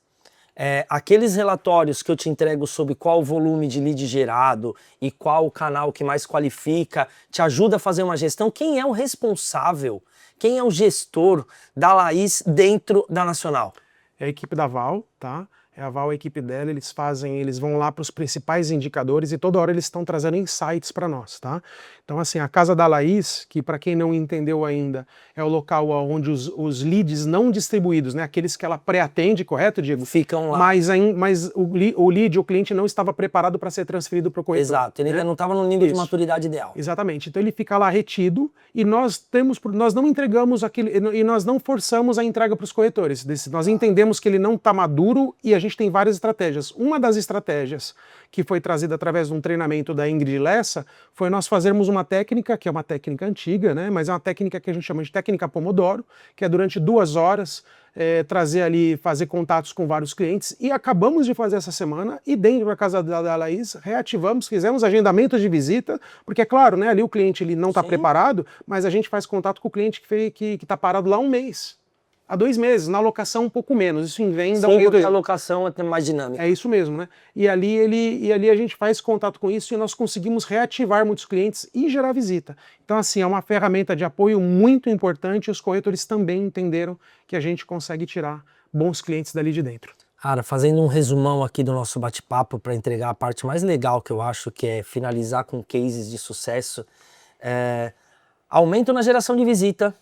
Aqueles relatórios que eu te entrego sobre qual o volume de lead gerado e qual o canal que mais qualifica, te ajuda a fazer uma gestão. Quem é o responsável? Quem é o gestor da Laís dentro da Nacional? É a equipe da Val, tá? É a Val, a equipe dela, eles vão lá para os principais indicadores e toda hora eles estão trazendo insights para nós, tá? Então, assim, a Casa da Laís, que para quem não entendeu ainda, é o local onde os leads não distribuídos, né, aqueles que ela pré-atende, correto, Diego? Ficam lá. Mas o lead, o cliente não estava preparado para ser transferido para o corretor. Exato, ele ainda não estava no nível de maturidade ideal. Exatamente, então ele fica lá retido e nós não entregamos aquilo, e nós não forçamos a entrega para os corretores. Nós entendemos que ele não está maduro e a gente tem várias estratégias. Uma das estratégias que foi trazida através de um treinamento da Ingrid Lessa foi nós fazermos uma técnica, que é uma técnica antiga, né, mas é uma técnica que a gente chama de técnica Pomodoro, que é durante 2 horas fazer contatos com vários clientes, e acabamos de fazer essa semana, e dentro da Casa da Laís, reativamos, fizemos agendamento de visita, porque é claro, né, ali o cliente ele não está preparado, mas a gente faz contato com o cliente que está parado lá 1 mês. Há 2 meses, na locação um pouco menos, isso em venda... Sim, porque a locação é mais dinâmica. É isso mesmo, né? E ali a gente faz contato com isso e nós conseguimos reativar muitos clientes e gerar visita. Então, assim, é uma ferramenta de apoio muito importante e os corretores também entenderam que a gente consegue tirar bons clientes dali de dentro. Cara, fazendo um resumão aqui do nosso bate-papo para entregar a parte mais legal que eu acho, que é finalizar com cases de sucesso, aumento na geração de visita,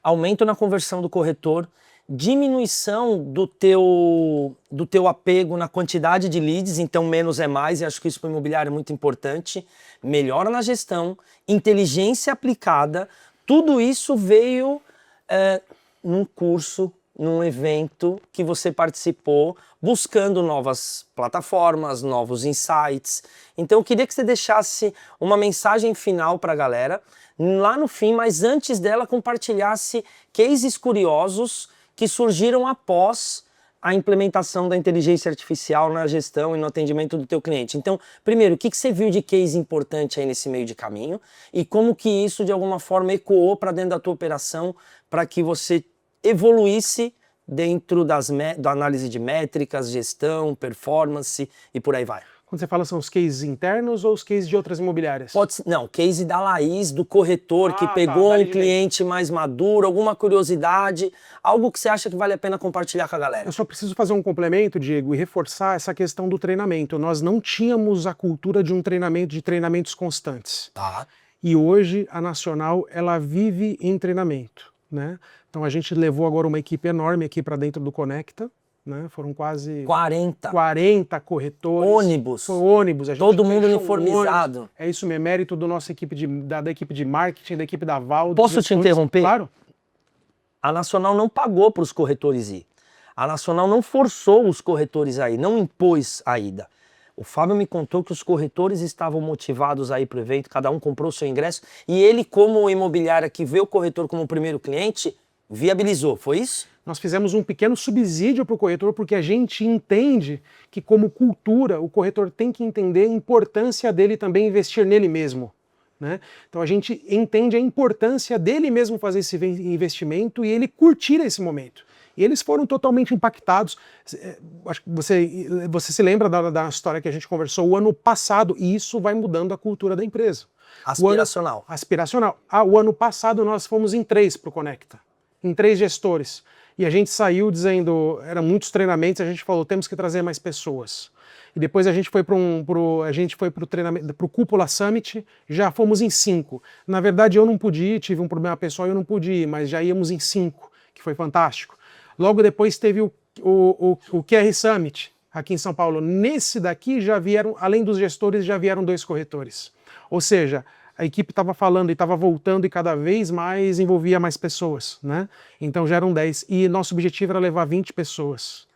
aumento na conversão do corretor, diminuição do teu apego na quantidade de leads, então menos é mais, e acho que isso para o imobiliário é muito importante, melhora na gestão, inteligência aplicada, tudo isso veio num curso, num evento que você participou, buscando novas plataformas, novos insights. Então eu queria que você deixasse uma mensagem final para a galera, lá no fim, mas antes dela compartilhasse cases curiosos que surgiram após a implementação da inteligência artificial na gestão e no atendimento do teu cliente. Então, primeiro, o que você viu de case importante aí nesse meio de caminho e como que isso de alguma forma ecoou para dentro da tua operação para que você evoluísse dentro da análise de métricas, gestão, performance e por aí vai. Quando você fala, são os cases internos ou os cases de outras imobiliárias? Não, case da Laís, do corretor que pegou um cliente mais maduro, alguma curiosidade, algo que você acha que vale a pena compartilhar com a galera. Eu só preciso fazer um complemento, Diego, e reforçar essa questão do treinamento. Nós não tínhamos a cultura de treinamentos constantes. Tá. E hoje a Nacional, ela vive em treinamento, né? Então a gente levou agora uma equipe enorme aqui para dentro do Conecta, né? Foram quase 40 corretores. Ônibus. Foi ônibus. Todo mundo uniformizado. É isso mesmo, mérito da nossa equipe da equipe de marketing, da equipe da Val. Posso te interromper? Claro. A Nacional não pagou para os corretores ir. A Nacional não forçou os corretores a ir, não impôs a ida. O Fábio me contou que os corretores estavam motivados a ir para o evento, cada um comprou seu ingresso, e ele, como imobiliária que vê o corretor como o primeiro cliente, viabilizou, foi isso? Nós fizemos um pequeno subsídio para o corretor, porque a gente entende que, como cultura, o corretor tem que entender a importância dele também investir nele mesmo, né? Então a gente entende a importância dele mesmo fazer esse investimento e ele curtir esse momento. E eles foram totalmente impactados. Acho que você se lembra da história que a gente conversou o ano passado, e isso vai mudando a cultura da empresa. Aspiracional. Aspiracional. O ano passado nós fomos em 3 para o Conecta, em 3 gestores. E a gente saiu dizendo, eram muitos treinamentos, a gente falou, temos que trazer mais pessoas. E depois a gente foi para o Cúpula Summit, já fomos em 5. Na verdade eu não pude ir, tive um problema pessoal e eu não pude ir, mas já íamos em 5, que foi fantástico. Logo depois teve o QR Summit, aqui em São Paulo. Nesse daqui já vieram, além dos gestores, já vieram 2 corretores. Ou seja, a equipe estava falando e estava voltando e cada vez mais envolvia mais pessoas, né? Então já eram 10. E nosso objetivo era levar 20 pessoas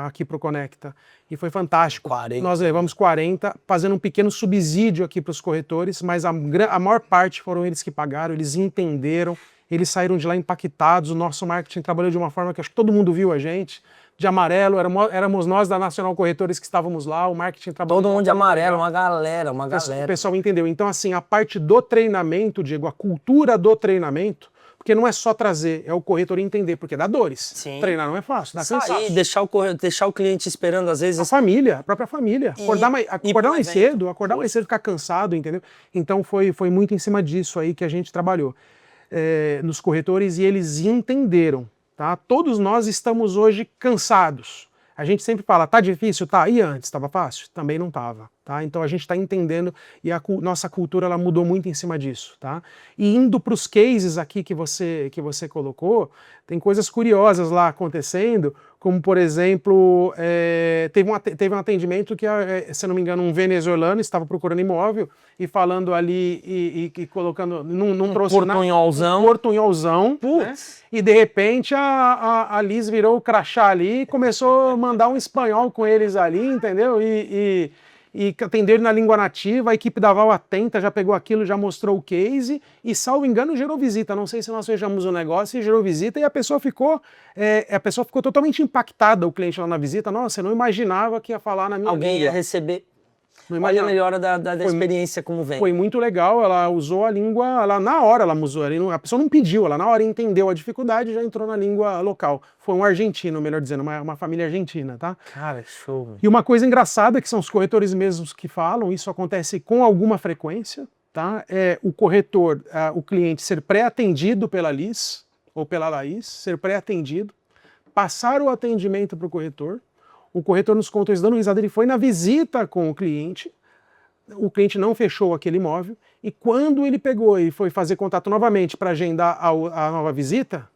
aqui para o Conecta. E foi fantástico. 40. Nós levamos 40, fazendo um pequeno subsídio aqui para os corretores, mas a maior parte foram eles que pagaram, eles entenderam, eles saíram de lá impactados. O nosso marketing trabalhou de uma forma que acho que todo mundo viu a gente. De amarelo, éramos nós da Nacional Corretores que estávamos lá, o marketing trabalhou. Todo mundo de amarelo, uma galera. O pessoal entendeu. Então, assim, a parte do treinamento, Diego, a cultura do treinamento, porque não é só trazer, é o corretor entender, porque dá dores. Sim. Treinar não é fácil, dá cansaço. Deixar o cliente esperando, às vezes. A própria família. Acordar mais cedo, ficar cansado, entendeu? Então foi muito em cima disso aí que a gente trabalhou nos corretores e eles entenderam. Tá? Todos nós estamos hoje cansados. A gente sempre fala, tá difícil? Tá. E antes, estava fácil? Também não estava. Tá? Então a gente está entendendo e a nossa cultura ela mudou muito em cima disso. Tá? E indo para os cases aqui que você colocou, tem coisas curiosas lá acontecendo, como por exemplo, teve um atendimento que, se não me engano, um venezuelano estava procurando imóvel e falando ali e colocando, não trouxe portunholzão. Um portunholzão, né? E de repente a Liz virou o crachá ali e começou a mandar um espanhol com eles ali, entendeu? E atenderam na língua nativa, a equipe da Val atenta, já pegou aquilo, já mostrou o case e, salvo engano, gerou visita. Não sei se nós fechamos o negócio e gerou visita e a pessoa ficou totalmente impactada, o cliente lá na visita. Nossa, eu não imaginava que ia falar na minha Alguém língua. Ia receber. Olha a melhora da experiência como vem. Foi muito legal, ela usou a língua, na hora ela usou, a pessoa não pediu, ela na hora entendeu a dificuldade e já entrou na língua local. Foi um argentino, melhor dizendo, uma família argentina, tá? Cara, show. E uma coisa engraçada, que são os corretores mesmos que falam, isso acontece com alguma frequência, tá? O corretor, o cliente ser pré-atendido pela Liz, ou pela Laís, ser pré-atendido, passar o atendimento para o corretor nos contou isso dando risada, ele foi na visita com o cliente não fechou aquele imóvel, e quando ele pegou e foi fazer contato novamente para agendar a nova visita,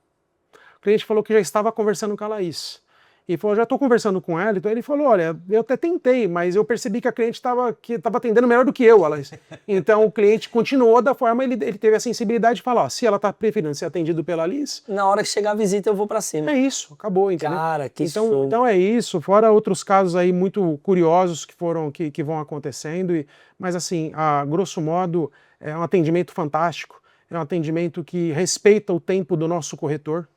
o cliente falou que já estava conversando com a Laís. E falou, já estou conversando com ela, então ele falou, olha, eu até tentei, mas eu percebi que a cliente estava atendendo melhor do que eu, Laís. Então o cliente continuou da forma, ele teve a sensibilidade de falar, ó, se ela está preferindo ser atendido pela Liz... Na hora que chegar a visita eu vou para cima. É isso, acabou, entendeu? Cara, que show. Então é isso, fora outros casos aí muito curiosos que vão acontecendo, mas assim, a grosso modo, é um atendimento fantástico, é um atendimento que respeita o tempo do nosso corretor.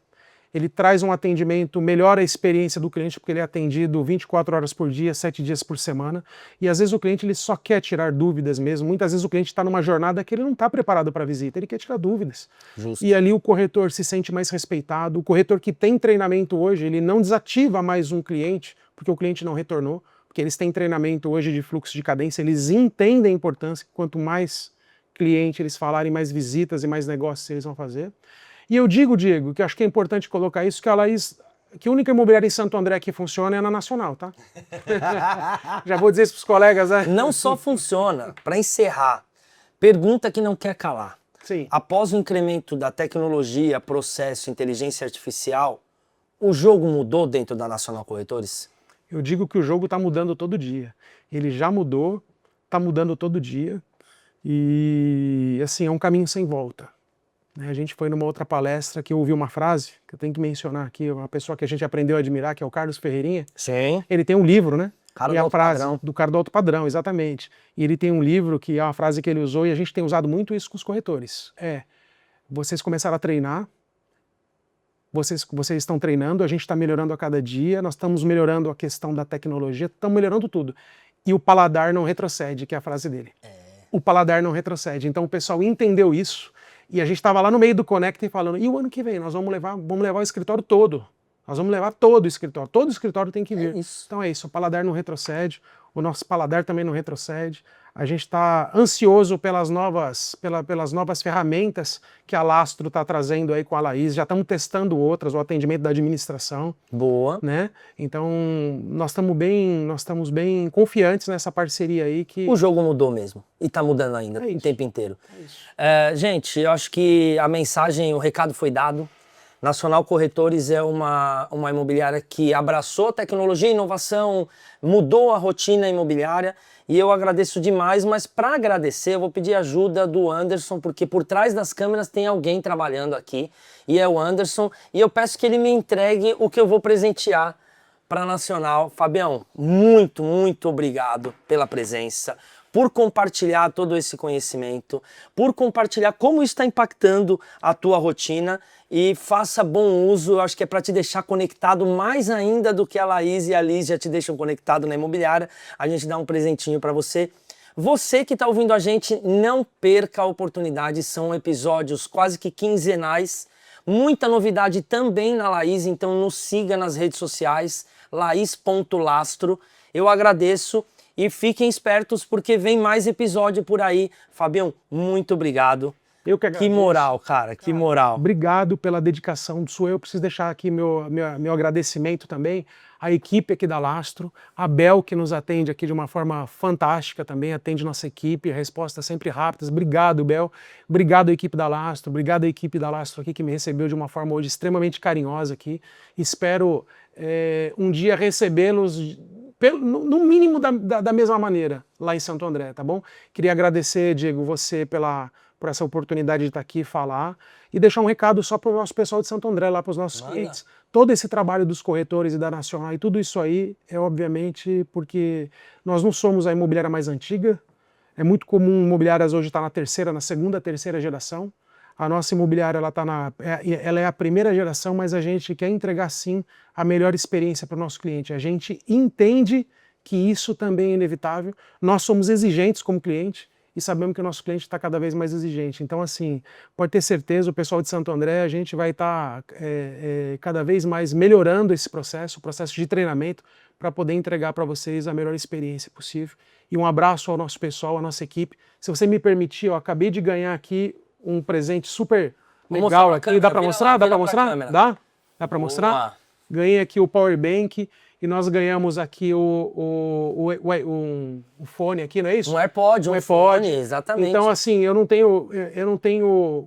Ele traz um atendimento, melhora a experiência do cliente, porque ele é atendido 24 horas por dia, 7 dias por semana. E às vezes o cliente ele só quer tirar dúvidas mesmo. Muitas vezes o cliente está numa jornada que ele não está preparado para a visita, ele quer tirar dúvidas. Justo. E ali o corretor se sente mais respeitado. O corretor que tem treinamento hoje, ele não desativa mais um cliente, porque o cliente não retornou, porque eles têm treinamento hoje de fluxo de cadência, eles entendem a importância que quanto mais cliente eles falarem, mais visitas e mais negócios eles vão fazer. E eu digo, Diego, que acho que é importante colocar isso, que a Laís, que a única imobiliária em Santo André que funciona é na Nacional, tá? Já vou dizer isso para os colegas, né? Não só funciona, para encerrar, pergunta que não quer calar. Sim. Após o incremento da tecnologia, processo, inteligência artificial, o jogo mudou dentro da Nacional Corretores? Eu digo que o jogo está mudando todo dia. Ele já mudou, está mudando todo dia. E, assim, é um caminho sem volta. A gente foi numa outra palestra que eu ouvi uma frase, que eu tenho que mencionar aqui, uma pessoa que a gente aprendeu a admirar, que é o Carlos Ferreirinha. Sim. Ele tem um livro, né? Cara e do a alto frase padrão. do cara do alto padrão, exatamente. E ele tem um livro que é uma frase que ele usou e a gente tem usado muito isso com os corretores. Vocês começaram a treinar, vocês estão treinando, a gente está melhorando a cada dia, nós estamos melhorando a questão da tecnologia, estamos melhorando tudo. E o paladar não retrocede, que é a frase dele. O paladar não retrocede. Então o pessoal entendeu isso. E a gente estava lá no meio do Connect falando, e o ano que vem nós vamos levar o escritório todo. Nós vamos levar todo o escritório tem que vir. Isso. Então é isso, o Paladar não retrocede, o nosso Paladar também não retrocede. A gente está ansioso pelas novas ferramentas que a Lastro está trazendo aí com a Laís. Já estamos testando outras, o atendimento da administração. Boa. Né? Então nós estamos bem confiantes nessa parceria aí que... O jogo mudou mesmo. E tá mudando ainda, o tempo inteiro. Gente, eu acho que a mensagem, o recado foi dado. Nacional Corretores é uma imobiliária que abraçou a tecnologia e inovação, mudou a rotina imobiliária e eu agradeço demais, mas para agradecer eu vou pedir ajuda do Anderson, porque por trás das câmeras tem alguém trabalhando aqui e é o Anderson, e eu peço que ele me entregue o que eu vou presentear para a Nacional. Fabião, muito, muito obrigado pela presença, por compartilhar todo esse conhecimento, por compartilhar como isso está impactando a tua rotina, e faça bom uso. Eu acho que é para te deixar conectado mais ainda do que a Laís e a Liz já te deixam conectado na imobiliária. A gente dá um presentinho para você. Você que está ouvindo a gente, não perca a oportunidade, são episódios quase que quinzenais, muita novidade também na Laís, então nos siga nas redes sociais, laís.lastro. Eu agradeço. E fiquem espertos porque vem mais episódio por aí. Fabião, muito obrigado. Eu que agradeço. Que moral, cara, que moral. Obrigado pela dedicação do Sou. Eu preciso deixar aqui meu agradecimento também à equipe aqui da Lastro, a Bel, que nos atende aqui de uma forma fantástica também, atende nossa equipe, respostas sempre rápidas. Obrigado, Bel. Obrigado à equipe da Lastro, obrigado à equipe da Lastro aqui que me recebeu de uma forma hoje extremamente carinhosa aqui. Espero um dia recebê-los no mínimo da mesma maneira lá em Santo André, tá bom? Queria agradecer, Diego, você por essa oportunidade de estar aqui e falar, e deixar um recado só para o nosso pessoal de Santo André, lá para os nossos clientes. Todo esse trabalho dos corretores e da Nacional e tudo isso aí é obviamente porque nós não somos a imobiliária mais antiga, é muito comum imobiliárias hoje estar na segunda, terceira geração. A nossa imobiliária ela é a primeira geração, mas a gente quer entregar sim a melhor experiência para o nosso cliente. A gente entende que isso também é inevitável, nós somos exigentes como cliente, e sabemos que o nosso cliente está cada vez mais exigente. Então, assim, pode ter certeza, o pessoal de Santo André, a gente vai estar cada vez mais melhorando esse processo, o processo de treinamento, para poder entregar para vocês a melhor experiência possível. E um abraço ao nosso pessoal, à nossa equipe. Se você me permitir, eu acabei de ganhar aqui um presente super legal aqui. Dá para mostrar? Dá para mostrar? Dá? Dá para mostrar? Ganhei aqui o Power Bank. E nós ganhamos aqui um fone aqui, não é isso? Um AirPod, um fone, exatamente. Então, assim, eu não tenho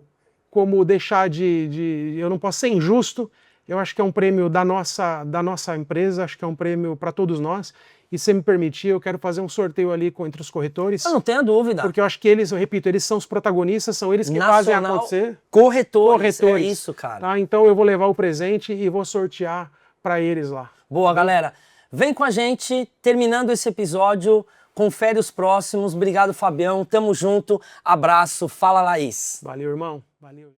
como deixar eu não posso ser injusto. Eu acho que é um prêmio da nossa empresa, acho que é um prêmio para todos nós. E se me permitir, eu quero fazer um sorteio ali entre os corretores. Eu não tenha dúvida. Porque eu acho que eles, eu repito, eles são os protagonistas, são eles que fazem acontecer. Corretores, é isso, cara. Tá? Então eu vou levar o presente e vou sortear para eles lá. Boa, galera. Vem com a gente, terminando esse episódio, confere os próximos. Obrigado, Fabião. Tamo junto. Abraço. Fala, Laís. Valeu, irmão. Valeu.